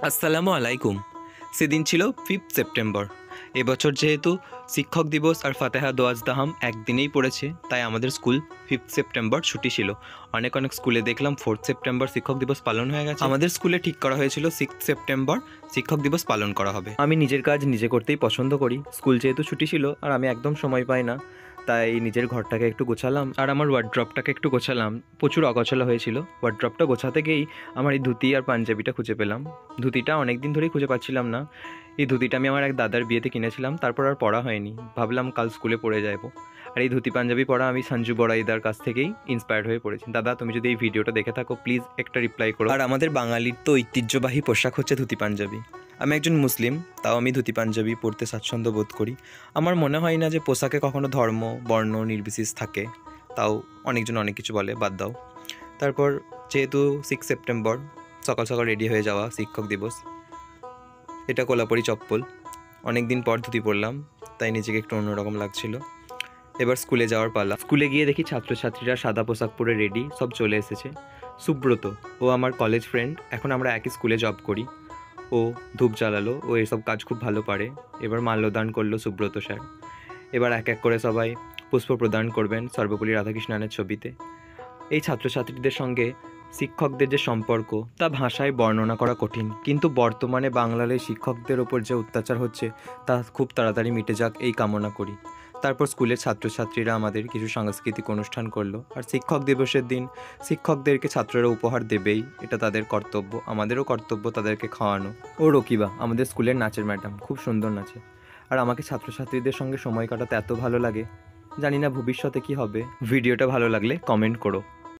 আসসালামু আলাইকুম। সেদিন ছিল 5 সেপ্টেম্বর। এবছর যেহেতু শিক্ষক দিবস আর ফাতেহা দোয়াজ দাহাম একদিনেই পড়েছে, তাই আমাদের স্কুল 5 সেপ্টেম্বর ছুটি ছিল। অনেক অনেক স্কুলে দেখলাম 4 সেপ্টেম্বর শিক্ষক দিবস পালন হয়ে গেছে। আমাদের স্কুলে ঠিক করা হয়েছিল 6 সেপ্টেম্বর শিক্ষক দিবস পালন করা হবে। আমি নিজের কাজ নিজে করতেই পছন্দ করি। স্কুল যেহেতু ছুটি ছিল আর আমি একদম সময় পাই না, তাই নিজের ঘরটাকে একটু গোছালাম আর আমার ওয়ার্ড্রপটাকে একটু গোছালাম। প্রচুর অগোছালো হয়েছিল। ওয়ার্ড্রপটা গোছাতে গিয়েই আমার এই ধুতি আর পাঞ্জাবিটা খুঁজে পেলাম। ধুতিটা অনেক দিন ধরেই খুঁজে পাচ্ছিলাম না। এই ধুতিটা আমি আমার এক দাদার বিয়েতে কিনেছিলাম, তারপর আর পরা হয়নি। ভাবলাম কাল স্কুলে পরে যাব। আর এই ধুতি পাঞ্জাবি পরা আমি সঞ্জু বড়াইদার কাছ থেকেই ইন্সপায়ার্ড হয়ে পড়েছি। দাদা, তুমি যদি এই ভিডিওটা দেখে থাকো প্লিজ একটা রিপ্লাই করো। আর আমাদের বাঙালির তো ঐতিহ্যবাহী পোশাক হচ্ছে ধুতি পাঞ্জাবি। আমি একজন মুসলিম, তাও আমি ধুতি পাঞ্জাবি পরতে স্বাচ্ছন্দ্য বোধ করি। আমার মনে হয় না যে পোশাকে কখনো ধর্ম বর্ণ নির্বিশেষ থাকে। তাও অনেকজন অনেক কিছু বলে, বাদ দাও। তারপর যেহেতু 6 সেপ্টেম্বর, সকাল সকাল রেডি হয়ে যাওয়া, শিক্ষক দিবস। এটা কোলাপুরি চপ্পল। অনেক দিন পর ধুতি পরলাম, তাই নিজেকে একটু অন্যরকম লাগছিল। এবার স্কুলে যাওয়ার পালা। স্কুলে গিয়ে দেখি ছাত্রছাত্রীরা সাদা পোশাক পরে রেডি, সব চলে এসেছে। সুব্রত, ও আমার কলেজ ফ্রেন্ড, এখন আমরা একই স্কুলে জব করি। ও ধূপ জ্বালালো, ও এসব কাজ খুব ভালো পারে। এবার মাল্যদান করলো সুব্রত স্যার। এবার এক এক করে সবাই পুষ্প প্রদান করবেন সর্বপল্লী রাধাকৃষ্ণনের ছবিতে। এই ছাত্রছাত্রীদের সঙ্গে শিক্ষকদের যে সম্পর্ক তা ভাষায় বর্ণনা করা কঠিন, কিন্তু বর্তমানে বাংলার এই শিক্ষকদের ওপর যে অত্যাচার হচ্ছে তা খুব তাড়াতাড়ি মিটে যাক এই কামনা করি। তারপর স্কুলের ছাত্রছাত্রীরা আমাদের কিছু সাংস্কৃতিক অনুষ্ঠান করলো। আর শিক্ষক দিবসের দিন শিক্ষকদেরকে ছাত্ররা উপহার দেবেই, এটা তাদের কর্তব্য। আমাদেরও কর্তব্য তাদেরকে খাওয়ানো। ও রকিবা, আমাদের স্কুলের নাচের ম্যাডাম, খুব সুন্দর নাচে। আর আমাকে ছাত্রছাত্রীদের সঙ্গে সময় কাটাতে এত ভালো লাগে। জানি না ভবিষ্যতে কি হবে। ভিডিওটা ভালো লাগলে কমেন্ট করো।